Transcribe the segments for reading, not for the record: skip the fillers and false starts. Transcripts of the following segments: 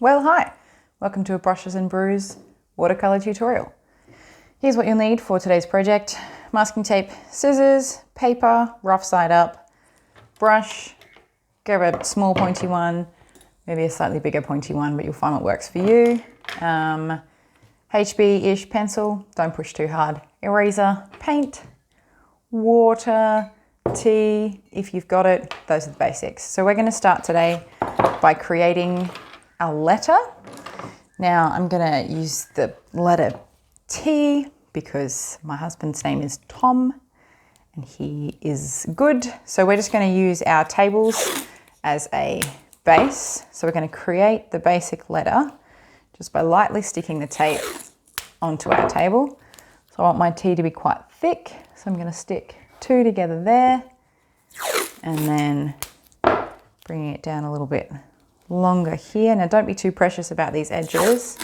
Well, hi, welcome to a Brushes and Brews watercolour tutorial. Here's what you'll need for today's project: masking tape, scissors, paper, rough side up, brush, grab a small pointy one, maybe a slightly bigger pointy one, but you'll find what works for you. HB-ish pencil, don't push too hard, eraser, paint, water, tea, if you've got it. Those are the basics. So we're going to start today by creating a letter. Now I'm going to use the letter T because my husband's name is Tom and he is good. So we're just going to use our tables as a base. So we're going to create the basic letter just by lightly sticking the tape onto our table. So I want my T to be quite thick. So I'm going to stick two together there and then bringing it down a little bit longer here. Now don't be too precious about these edges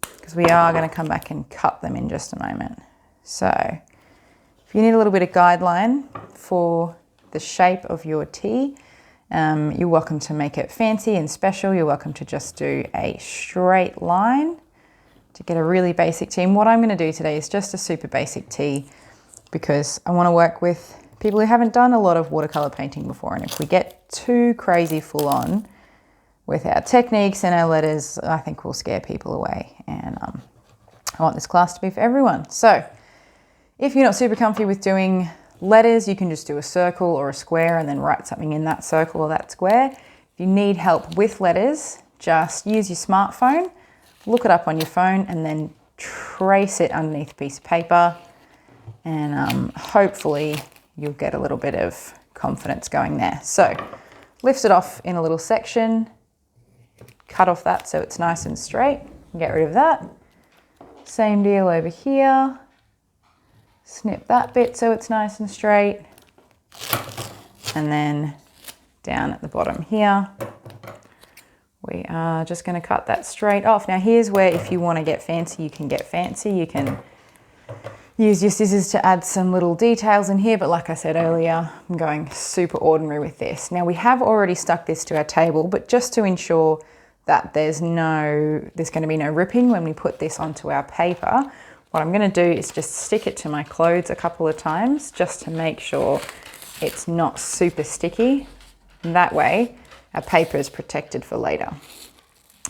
because we are going to come back and cut them in just a moment. So if you need a little bit of guideline for the shape of your T, you're welcome to make it fancy and special. You're welcome to just do a straight line to get a really basic T. And what I'm going to do today is just a super basic T because I want to work with people who haven't done a lot of watercolor painting before. And if we get too crazy full on with our techniques and our letters, I think we'll scare people away. And I want this class to be for everyone. So if you're not super comfy with doing letters, you can just do a circle or a square and then write something in that circle or that square. If you need help with letters, just use your smartphone, look it up on your phone and then trace it underneath a piece of paper. And hopefully you'll get a little bit of confidence going there. So lift it off in a little section, cut off that so it's nice and straight, get rid of that. Same deal over here. Snip that bit so it's nice and straight. And then down at the bottom here, we are just going to cut that straight off. Now here's where if you want to get fancy, you can get fancy. You can use your scissors to add some little details in here, but like I said earlier, I'm going super ordinary with this. Now we have already stuck this to our table, but just to ensure that there's going to be no ripping when we put this onto our paper, what I'm going to do is just stick it to my clothes a couple of times just to make sure it's not super sticky. And that way our paper is protected for later.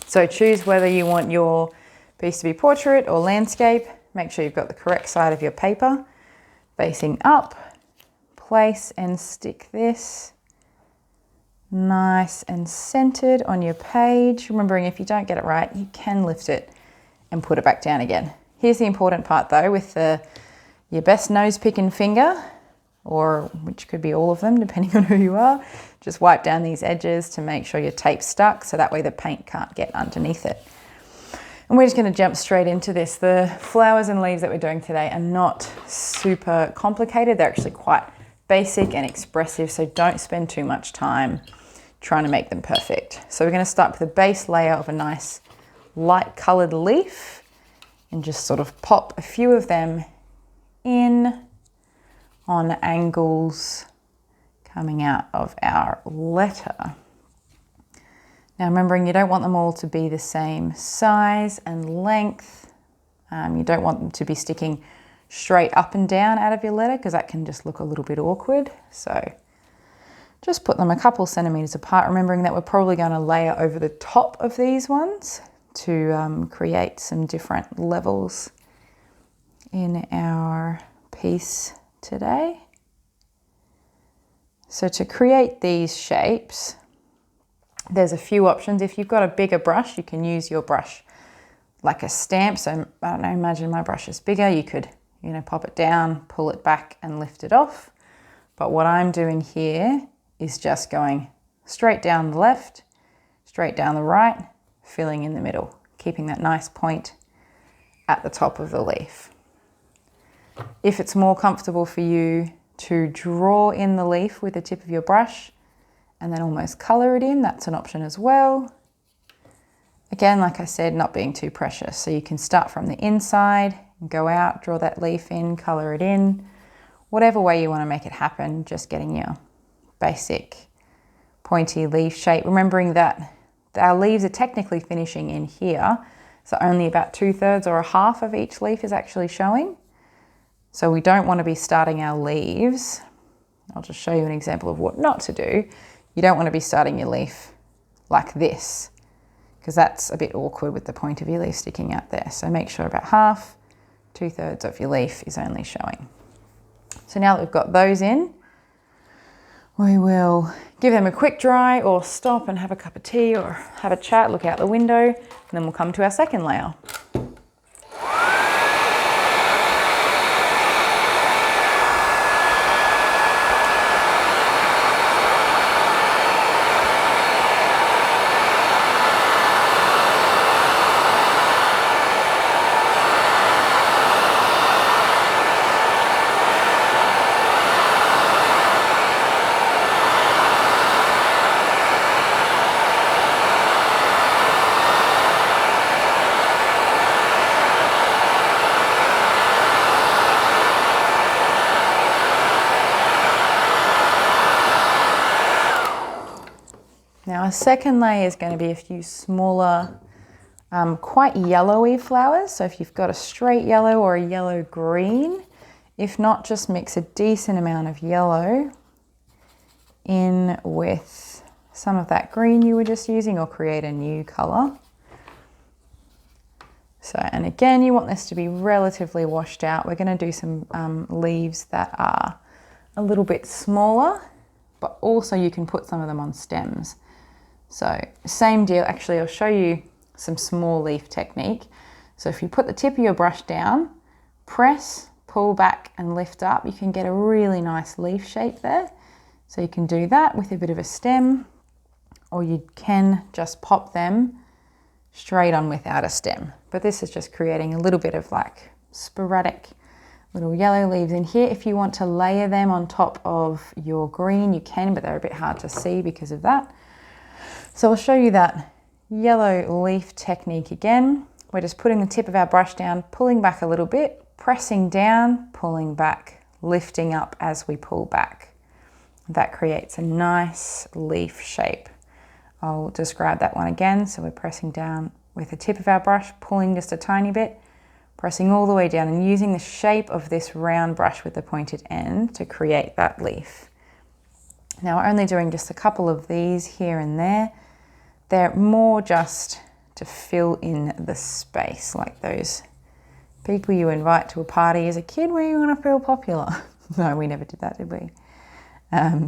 So choose whether you want your piece to be portrait or landscape. Make sure you've got the correct side of your paper facing up. Place and stick this nice and centered on your page. Remembering if you don't get it right, you can lift it and put it back down again. Here's the important part though, with your best nose picking finger, or which could be all of them depending on who you are, just wipe down these edges to make sure your tape's stuck so that way the paint can't get underneath it. And we're just going to jump straight into this. The flowers and leaves that we're doing today are not super complicated. They're actually quite basic and expressive, so don't spend too much time trying to make them perfect. So we're going to start with a base layer of a nice light colored leaf and just sort of pop a few of them in on angles coming out of our letter. Now remembering you don't want them all to be the same size and length. You don't want them to be sticking straight up and down out of your letter because that can just look a little bit awkward. So just put them a couple centimeters apart, remembering that we're probably going to layer over the top of these ones to create some different levels in our piece today. So to create these shapes, there's a few options. If you've got a bigger brush, you can use your brush like a stamp. So I don't know, imagine my brush is bigger. You could, pop it down, pull it back and lift it off. But what I'm doing here is just going straight down the left, straight down the right, filling in the middle, keeping that nice point at the top of the leaf. If it's more comfortable for you to draw in the leaf with the tip of your brush and then almost color it in, that's an option as well. Again, like I said, not being too precious. So you can start from the inside and go out, draw that leaf in, color it in, whatever way you want to make it happen, just getting your basic pointy leaf shape. Remembering that our leaves are technically finishing in here, so only about 2/3 or a half of each leaf is actually showing. So we don't want to be starting our leaves. I'll just show you an example of what not to do. You don't want to be starting your leaf like this, because that's a bit awkward with the point of your leaf sticking out there. So make sure about half, 2/3 of your leaf is only showing. So now that we've got those in, we will give them a quick dry or stop and have a cup of tea or have a chat, look out the window, and then we'll come to our second layer. Now our second layer is going to be a few smaller, quite yellowy flowers. So if you've got a straight yellow or a yellow green, if not, just mix a decent amount of yellow in with some of that green you were just using, or create a new color. So, and again, you want this to be relatively washed out. We're going to do some leaves that are a little bit smaller, but also you can put some of them on stems. So same deal, actually I'll show you some small leaf technique. So if you put the tip of your brush down, press, pull back and lift up, you can get a really nice leaf shape there. So you can do that with a bit of a stem, or you can just pop them straight on without a stem. But this is just creating a little bit of like sporadic little yellow leaves in here. If you want to layer them on top of your green, you can, but they're a bit hard to see because of that. So I'll show you that yellow leaf technique again. We're just putting the tip of our brush down, pulling back a little bit, pressing down, pulling back, lifting up as we pull back. That creates a nice leaf shape. I'll describe that one again. So we're pressing down with the tip of our brush, pulling just a tiny bit, pressing all the way down and using the shape of this round brush with the pointed end to create that leaf. Now we're only doing just a couple of these here and there. They're more just to fill in the space, like those people you invite to a party as a kid where you want to feel popular. No, we never did that, did we?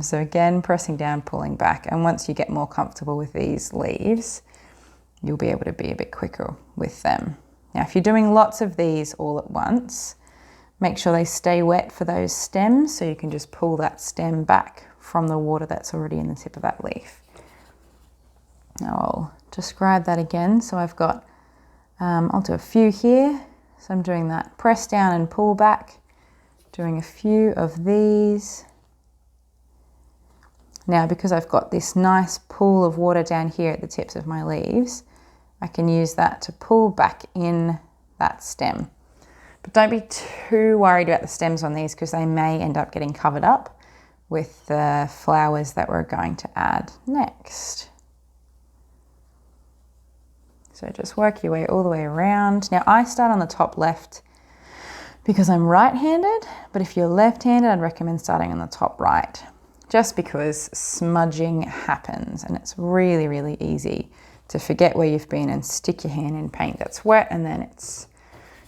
So again, pressing down, pulling back. And once you get more comfortable with these leaves, you'll be able to be a bit quicker with them. Now, if you're doing lots of these all at once, make sure they stay wet for those stems, so you can just pull that stem back from the water that's already in the tip of that leaf. Now I'll describe that again. So I've got, I'll do a few here. So I'm doing that press down and pull back, doing a few of these. Now, because I've got this nice pool of water down here at the tips of my leaves, I can use that to pull back in that stem. But don't be too worried about the stems on these, because they may end up getting covered up with the flowers that we're going to add next. So just work your way all the way around. Now I start on the top left because I'm right-handed, but if you're left-handed, I'd recommend starting on the top right, just because smudging happens and it's really, really easy to forget where you've been and stick your hand in paint that's wet, and then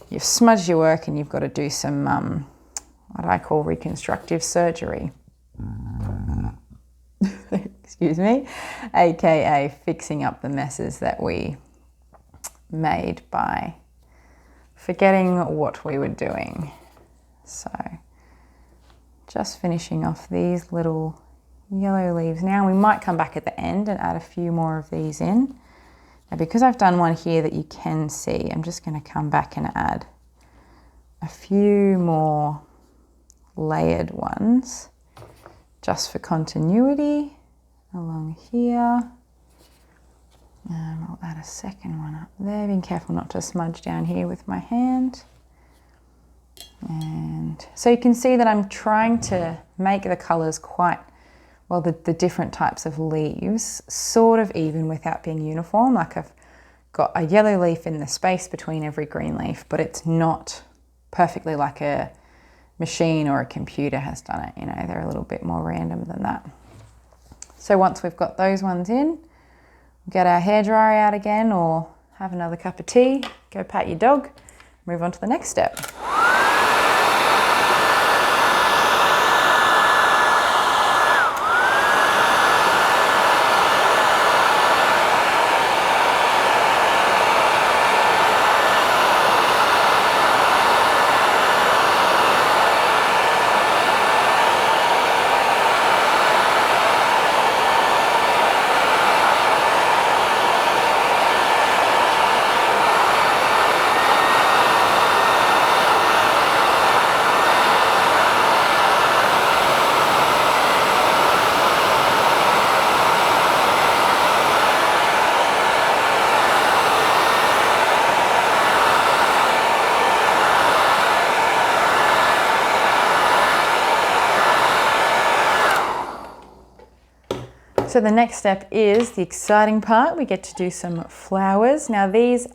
you've smudged your work and you've got to do some, what I call reconstructive surgery. Excuse me, AKA fixing up the messes that we made by forgetting what we were doing. So just finishing off these little yellow leaves now. We might come back at the end and add a few more of these in. Now, because I've done one here that you can see, I'm just going to come back and add a few more layered ones just for continuity along here. I'll add a second one up there, being careful not to smudge down here with my hand. And so you can see that I'm trying to make the colours quite well, the different types of leaves sort of even without being uniform. Like I've got a yellow leaf in the space between every green leaf, but it's not perfectly like a machine or a computer has done it. You know, they're a little bit more random than that. So once we've got those ones in, get our hairdryer out again or have another cup of tea, go pat your dog, move on to the next step. So the next step is the exciting part. We get to do some flowers. Now these,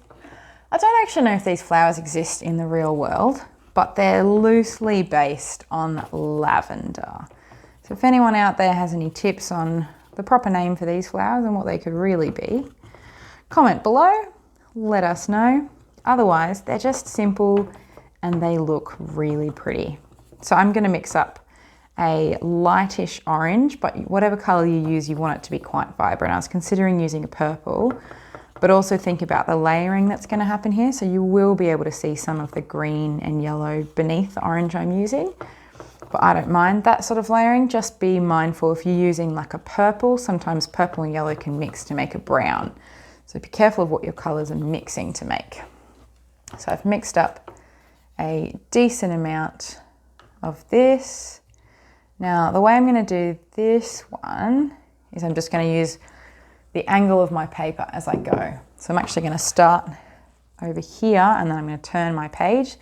I don't actually know if these flowers exist in the real world, but they're loosely based on lavender. So if anyone out there has any tips on the proper name for these flowers and what they could really be, comment below, let us know. Otherwise, they're just simple and they look really pretty. So I'm going to mix up a lightish orange, but whatever color you use, you want it to be quite vibrant. I was considering using a purple, but also think about the layering that's going to happen here. So you will be able to see some of the green and yellow beneath the orange I'm using, but I don't mind that sort of layering. Just be mindful if you're using like a purple, sometimes purple and yellow can mix to make a brown. So be careful of what your colors are mixing to make. So I've mixed up a decent amount of this. Now, the way I'm going to do this one is I'm just going to use the angle of my paper as I go. So I'm actually going to start over here and then I'm going to turn my page.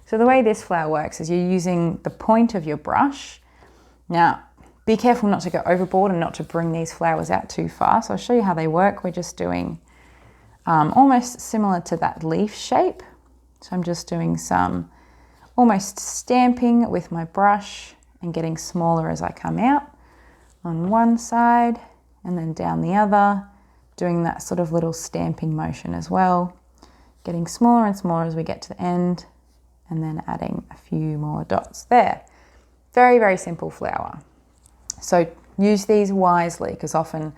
So the way this flower works is you're using the point of your brush. Now, be careful not to go overboard and not to bring these flowers out too far. So I'll show you how they work. We're just doing almost similar to that leaf shape. So I'm just doing some almost stamping with my brush and getting smaller as I come out on one side and then down the other, doing that sort of little stamping motion as well, getting smaller and smaller as we get to the end, and then adding a few more dots there. Very, very simple flower. So use these wisely because often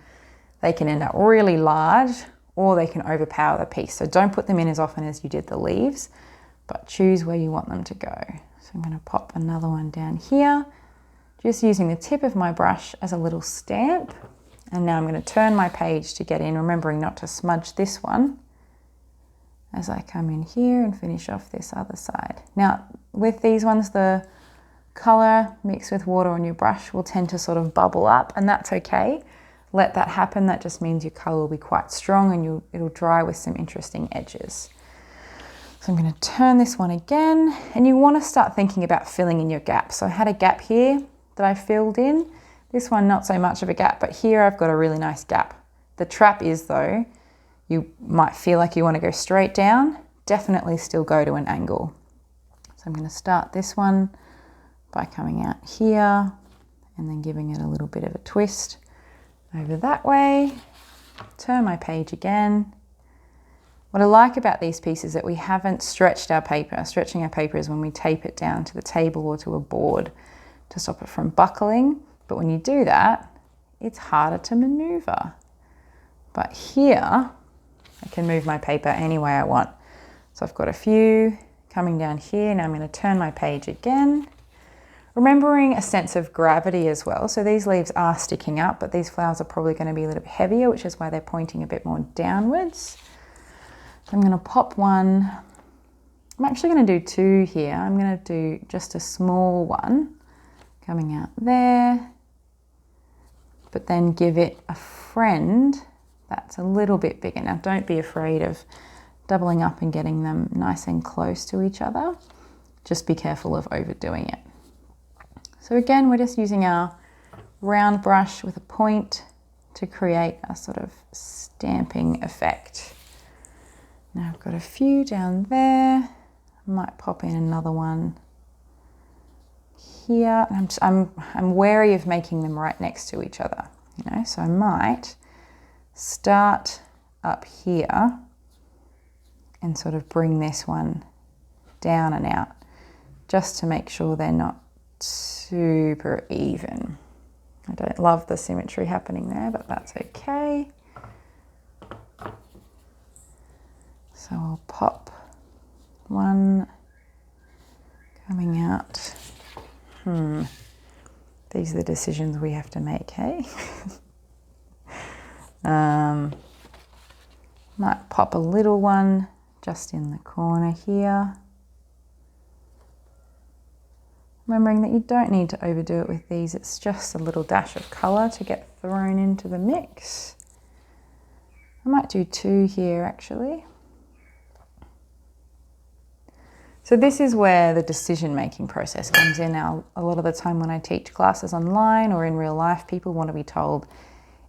they can end up really large or they can overpower the piece. So don't put them in as often as you did the leaves, but choose where you want them to go. So I'm going to pop another one down here, just using the tip of my brush as a little stamp. And now I'm going to turn my page to get in, remembering not to smudge this one as I come in here and finish off this other side. Now, with these ones, the color mixed with water on your brush will tend to sort of bubble up, and that's okay. Let that happen. That just means your color will be quite strong and it'll dry with some interesting edges. So I'm going to turn this one again, and you want to start thinking about filling in your gaps. So I had a gap here that I filled in. This one, not so much of a gap, but here I've got a really nice gap. The trap is though, you might feel like you want to go straight down, definitely still go to an angle. So I'm going to start this one by coming out here and then giving it a little bit of a twist over that way, turn my page again. What I like about these pieces is that we haven't stretched our paper. Stretching our paper is when we tape it down to the table or to a board to stop it from buckling. But when you do that, it's harder to maneuver. But here, I can move my paper any way I want. So I've got a few coming down here. Now I'm going to turn my page again. Remembering a sense of gravity as well. So these leaves are sticking up, but these flowers are probably going to be a little bit heavier, which is why they're pointing a bit more downwards. So I'm going to pop one. I'm actually going to do two here. I'm going to do just a small one coming out there, but then give it a friend that's a little bit bigger. Now don't be afraid of doubling up and getting them nice and close to each other. Just be careful of overdoing it. So again, we're just using our round brush with a point to create a sort of stamping effect. Now I've got a few down there. I might pop in another one here. I'm wary of making them right next to each other, you know, so I might start up here and sort of bring this one down and out just to make sure they're not super even. I don't love the symmetry happening there, but that's okay. So I'll pop one coming out. These are the decisions we have to make, hey? Might pop a little one just in the corner here. Remembering that you don't need to overdo it with these, it's just a little dash of colour to get thrown into the mix. I might do two here actually. So this is where the decision-making process comes in. Now, a lot of the time when I teach classes online or in real life, people want to be told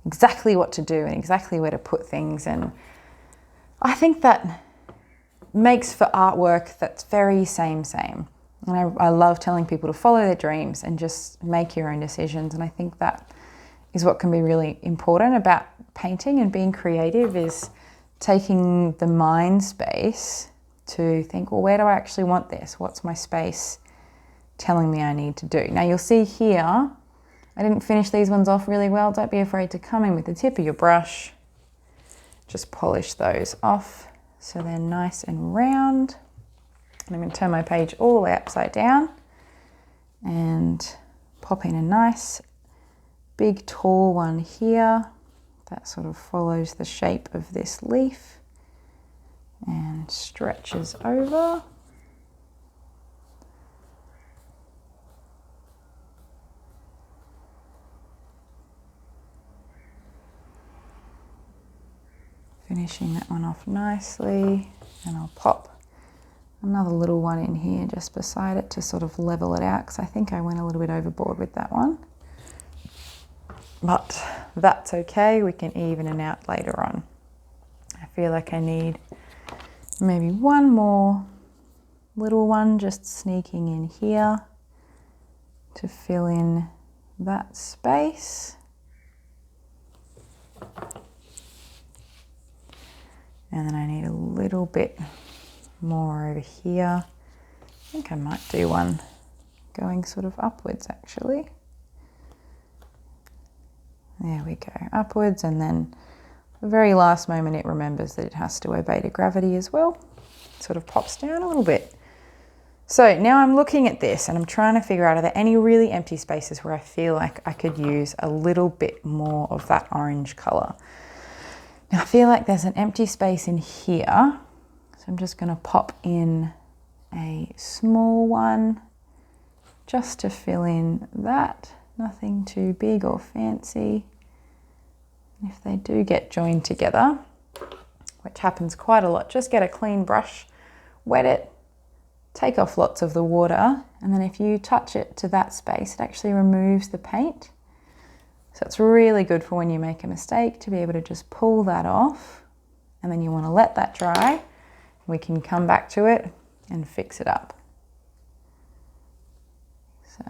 exactly what to do and exactly where to put things. And I think that makes for artwork that's very same. And I love telling people to follow their dreams and just make your own decisions. And I think that is what can be really important about painting and being creative, is taking the mind space to think, well, where do I actually want this? What's my space telling me I need to do? Now you'll see here, I didn't finish these ones off really well. Don't be afraid to come in with the tip of your brush. Just polish those off so they're nice and round. And I'm going to turn my page all the way upside down and pop in a nice big tall one here that sort of follows the shape of this leaf and stretches over. Finishing that one off nicely, and I'll pop another little one in here just beside it to sort of level it out, because I think I went a little bit overboard with that one. But that's okay, we can even it out later on. I feel like I need maybe one more little one just sneaking in here to fill in that space. And then I need a little bit more over here. I think I might do one going sort of upwards actually. There we go, upwards, and then the very last moment it remembers that it has to obey to gravity as well. It sort of pops down a little bit. So now I'm looking at this and I'm trying to figure out, are there any really empty spaces where I feel like I could use a little bit more of that orange colour? Now I feel like there's an empty space in here, so I'm just going to pop in a small one just to fill in that. Nothing too big or fancy. If they do get joined together, which happens quite a lot, just get a clean brush, wet it, take off lots of the water, and then if you touch it to that space, it actually removes the paint. So it's really good for when you make a mistake to be able to just pull that off, and then you want to let that dry. We can come back to it and fix it up. So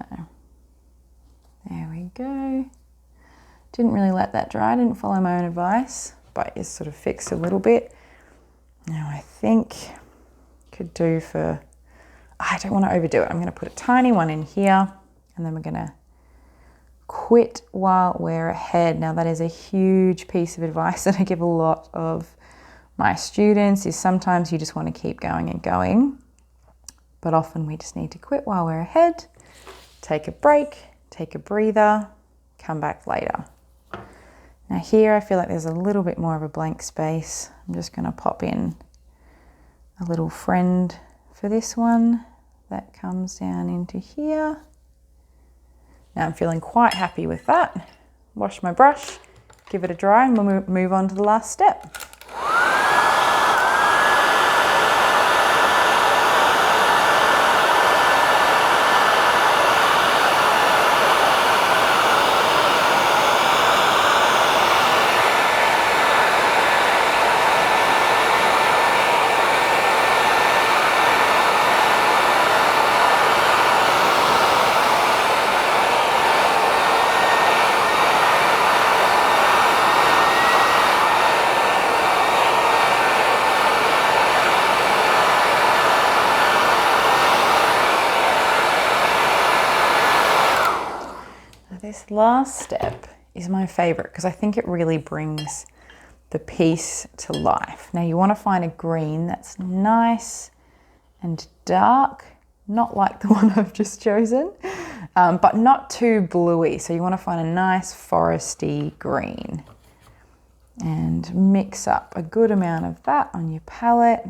there we go. Didn't really let that dry, didn't follow my own advice, but it's sort of fixed a little bit. Now I think could do for, I don't want to overdo it. I'm going to put a tiny one in here, and then we're going to quit while we're ahead. Now that is a huge piece of advice that I give a lot of my students, is sometimes you just want to keep going and going, but often we just need to quit while we're ahead, take a break, take a breather, come back later. Now here I feel like there's a little bit more of a blank space. I'm just going to pop in a little friend for this one that comes down into here. Now I'm feeling quite happy with that. Wash my brush, give it a dry, and we'll move on to the last step. this last step is my favorite because I think it really brings the piece to life. Now you want to find a green that's nice and dark, not like the one I've just chosen, but not too bluey. So you want to find a nice foresty green and mix up a good amount of that on your palette.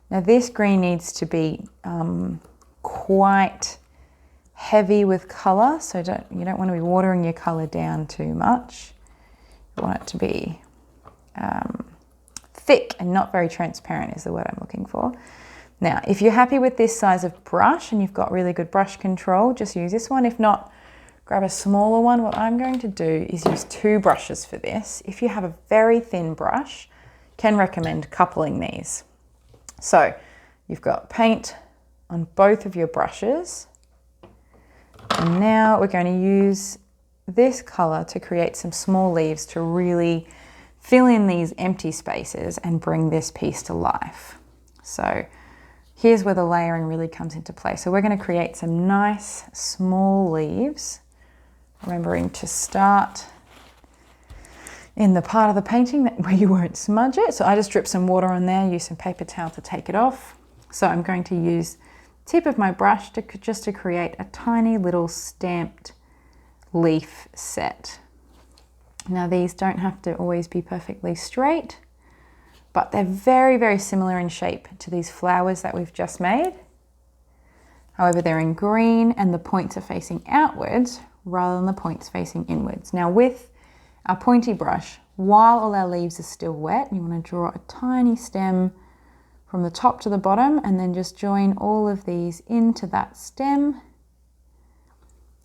Now this green needs to be quite heavy with colour, so you don't want to be watering your colour down too much. You want it to be thick and not very transparent is the word I'm looking for. Now, if you're happy with this size of brush and you've got really good brush control, just use this one. If not, grab a smaller one. What I'm going to do is use 2 brushes for this. If you have a very thin brush, can recommend coupling these. So you've got paint on both of your brushes. And now we're going to use this colour to create some small leaves to really fill in these empty spaces and bring this piece to life. So here's where the layering really comes into play. So we're going to create some nice small leaves, remembering to start in the part of the painting where you won't smudge it. So I just drip some water on there, use some paper towel to take it off. So I'm going to use the tip of my brush just to create a tiny little stamped leaf set. Now these don't have to always be perfectly straight, but they're very, very similar in shape to these flowers that we've just made. However, they're in green and the points are facing outwards rather than the points facing inwards. Now with our pointy brush, while all our leaves are still wet, you want to draw a tiny stem from the top to the bottom and then just join all of these into that stem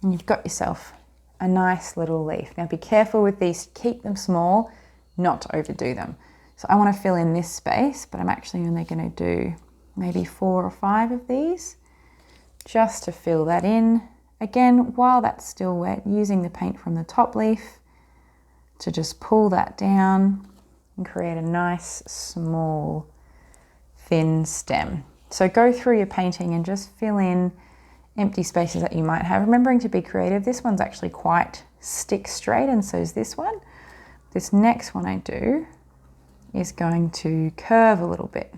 and you've got yourself a nice little leaf. Now be careful with these, keep them small, not to overdo them. So I want to fill in this space, but I'm actually only going to do maybe 4 or 5 of these just to fill that in. Again, while that's still wet, using the paint from the top leaf to just pull that down and create a nice small thin stem. So go through your painting and just fill in empty spaces that you might have. Remembering to be creative, this one's actually quite stick straight and so is this one. This next one I do is going to curve a little bit.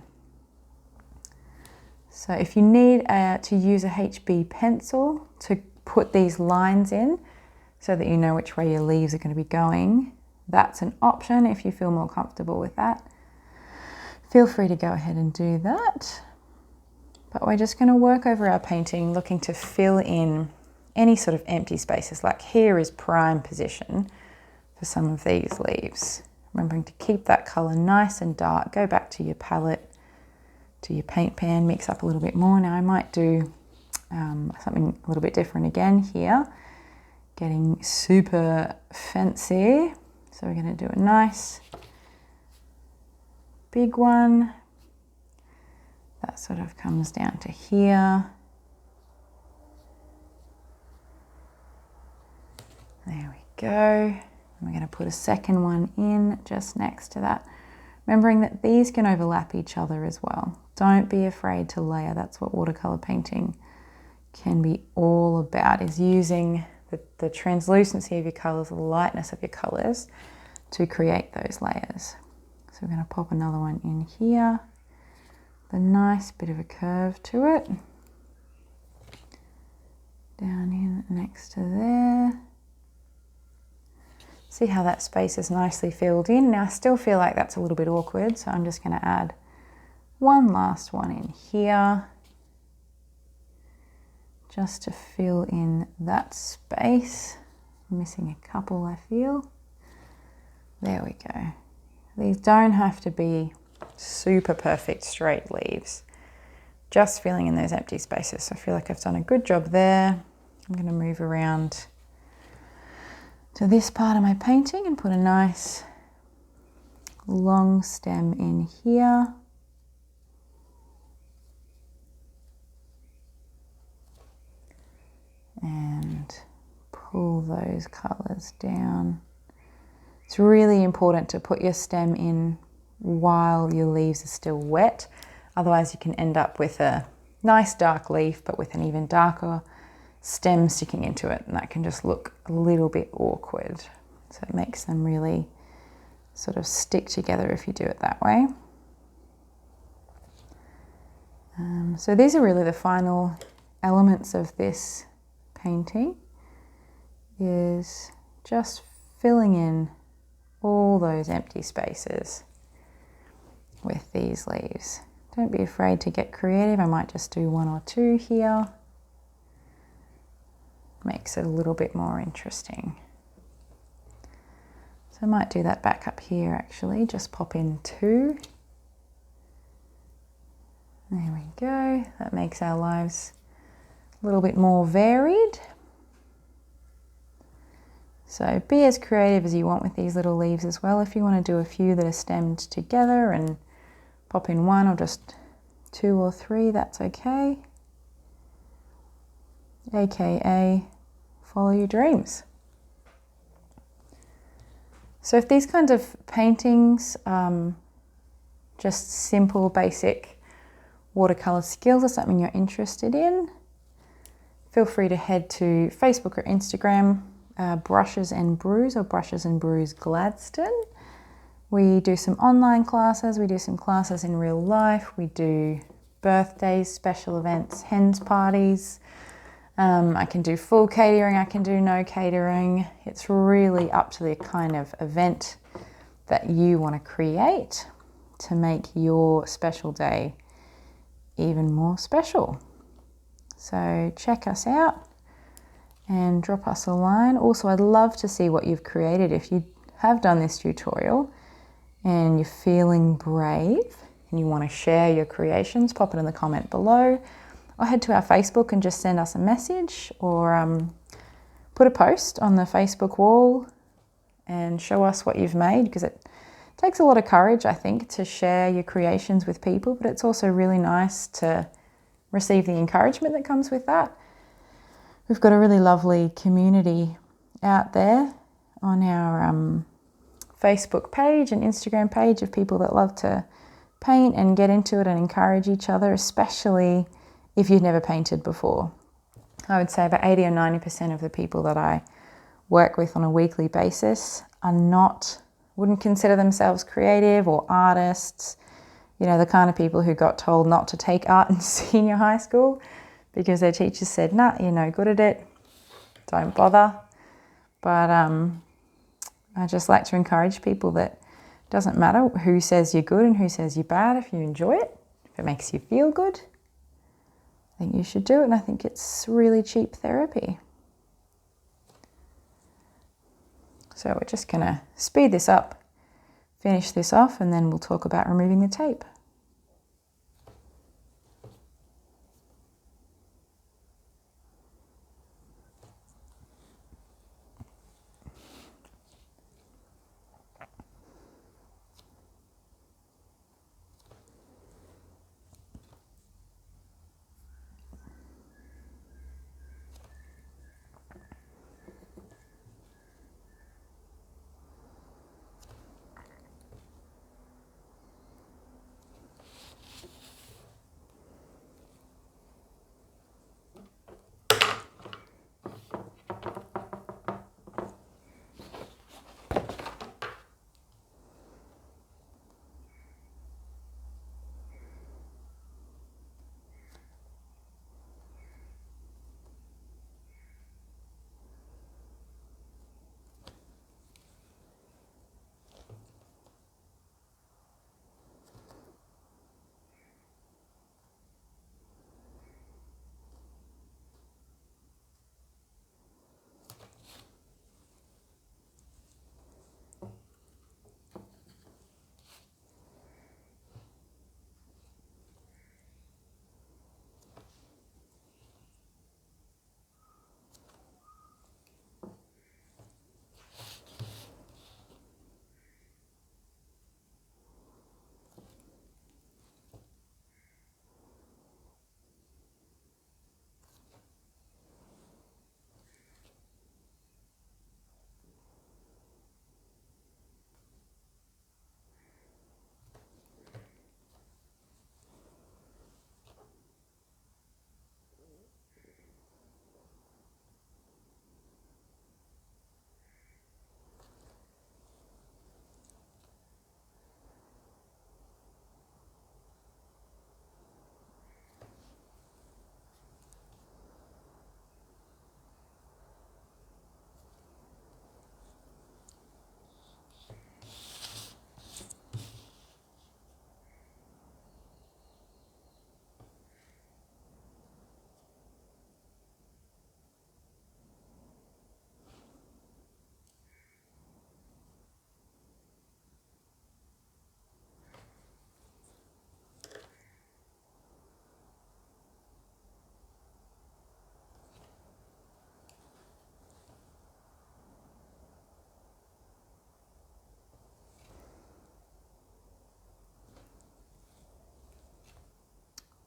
So if you need to use a HB pencil to put these lines in so that you know which way your leaves are going to be going, that's an option if you feel more comfortable with that. Feel free to go ahead and do that. But we're just going to work over our painting looking to fill in any sort of empty spaces. Like here is prime position for some of these leaves. Remembering to keep that colour nice and dark. Go back to your palette, to your paint pan, mix up a little bit more. Now I might do something a little bit different again here. Getting super fancy. So we're going to do a nice big one. That sort of comes down to here. There we go. And we're going to put a second one in just next to that. Remembering that these can overlap each other as well. Don't be afraid to layer. That's what watercolour painting can be all about, is using the translucency of your colours, the lightness of your colours to create those layers. So we're going to pop another one in here. A nice bit of a curve to it. Down in next to there. See how that space is nicely filled in. Now I still feel like that's a little bit awkward, so I'm just going to add one last one in here. Just to fill in that space. I'm missing a couple, I feel. There we go. These don't have to be super perfect straight leaves, just filling in those empty spaces. So I feel like I've done a good job there. I'm going to move around to this part of my painting and put a nice long stem in here. And pull those colours down. It's really important to put your stem in while your leaves are still wet. Otherwise you can end up with a nice dark leaf but with an even darker stem sticking into it, and that can just look a little bit awkward. So it makes them really sort of stick together if you do it that way. So these are really the final elements of this painting, is just filling in all those empty spaces with these leaves. Don't be afraid to get creative. I might just do one or two here. Makes it a little bit more interesting. So I might do that back up here actually, just pop in two. There we go. That makes our lives a little bit more varied. So be as creative as you want with these little leaves as well. If you want to do a few that are stemmed together and pop in one or just two or three, that's okay. AKA follow your dreams. So if these kinds of paintings, just simple, basic watercolor skills are something you're interested in, feel free to head to Facebook or Instagram, Brushes and Brews, or Brushes and Brews Gladstone. We do some online classes, we do some classes in real life, we do birthdays, special events, hens parties. I can do full catering, I can do no catering. It's really up to the kind of event that you want to create to make your special day even more special. So check us out and drop us a line. Also, I'd love to see what you've created. If you have done this tutorial and you're feeling brave and you want to share your creations, pop it in the comment below, or head to our Facebook and just send us a message, or put a post on the Facebook wall and show us what you've made, because it takes a lot of courage, I think, to share your creations with people, but it's also really nice to receive the encouragement that comes with that. We've got a really lovely community out there on our Facebook page and Instagram page of people that love to paint and get into it and encourage each other, especially if you've never painted before. I would say about 80 or 90% of the people that I work with on a weekly basis wouldn't consider themselves creative or artists. You know, the kind of people who got told not to take art in senior high school because their teachers said, nah, you're no good at it, don't bother. But I just like to encourage people that it doesn't matter who says you're good and who says you're bad. If you enjoy it, if it makes you feel good, I think you should do it, and I think it's really cheap therapy. So we're just going to speed this up, finish this off, and then we'll talk about removing the tape.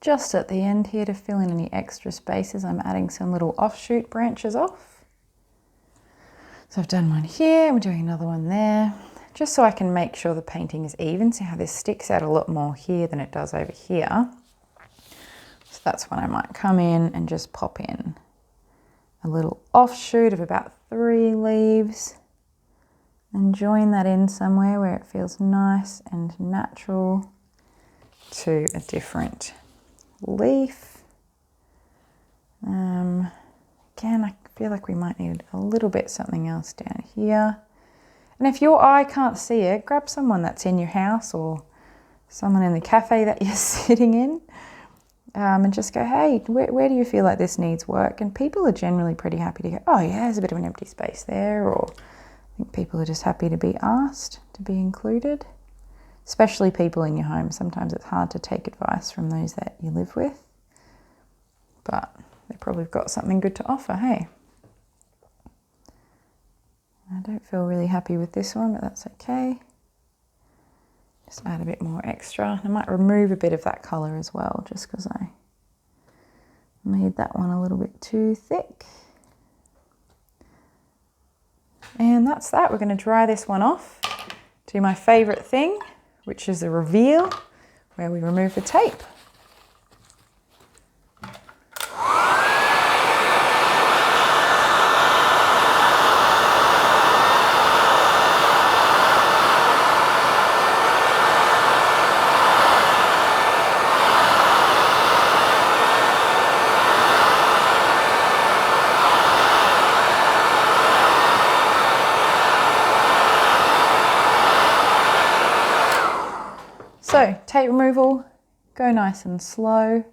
just at the end here to fill in any extra spaces, I'm adding some little offshoot branches off. So I've done one here, I'm doing another one there, just so I can make sure the painting is even. See how this sticks out a lot more here than it does over here. So that's when I might come in and just pop in a little offshoot of about 3 leaves and join that in somewhere where it feels nice and natural to a different leaf. Again, I feel like we might need a little bit something else down here. And if your eye can't see it, grab someone that's in your house or someone in the cafe that you're sitting in, and just go, hey, where do you feel like this needs work? And people are generally pretty happy to go, oh yeah, there's a bit of an empty space there. Or I think people are just happy to be asked, to be included. Especially people in your home. Sometimes it's hard to take advice from those that you live with, but they probably got something good to offer, hey? I don't feel really happy with this one, but that's okay. Just add a bit more extra. I might remove a bit of that colour as well, just because I made that one a little bit too thick. And that's that. We're going to dry this one off. Do my favourite thing, which is the reveal, where we remove the tape. So tape removal, go nice and slow.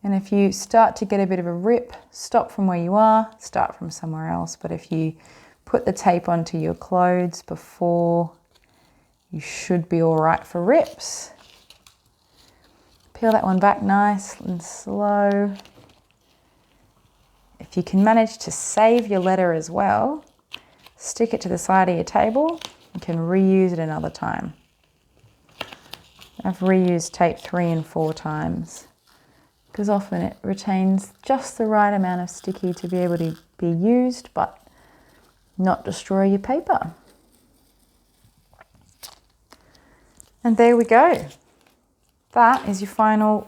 And if you start to get a bit of a rip, stop from where you are, start from somewhere else. But if you put the tape onto your clothes before, you should be all right for rips. Peel that one back nice and slow. If you can manage to save your letter as well, stick it to the side of your table. You can reuse it another time. I've reused tape 3 and 4 times because often it retains just the right amount of sticky to be able to be used but not destroy your paper. And there we go. That is your final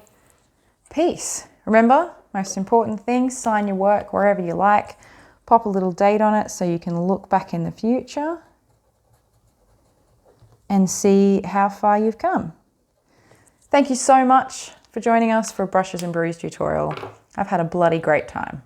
piece. Remember, most important thing, sign your work wherever you like. Pop a little date on it so you can look back in the future and see how far you've come. Thank you so much for joining us for a brushes and brews tutorial. I've had a bloody great time.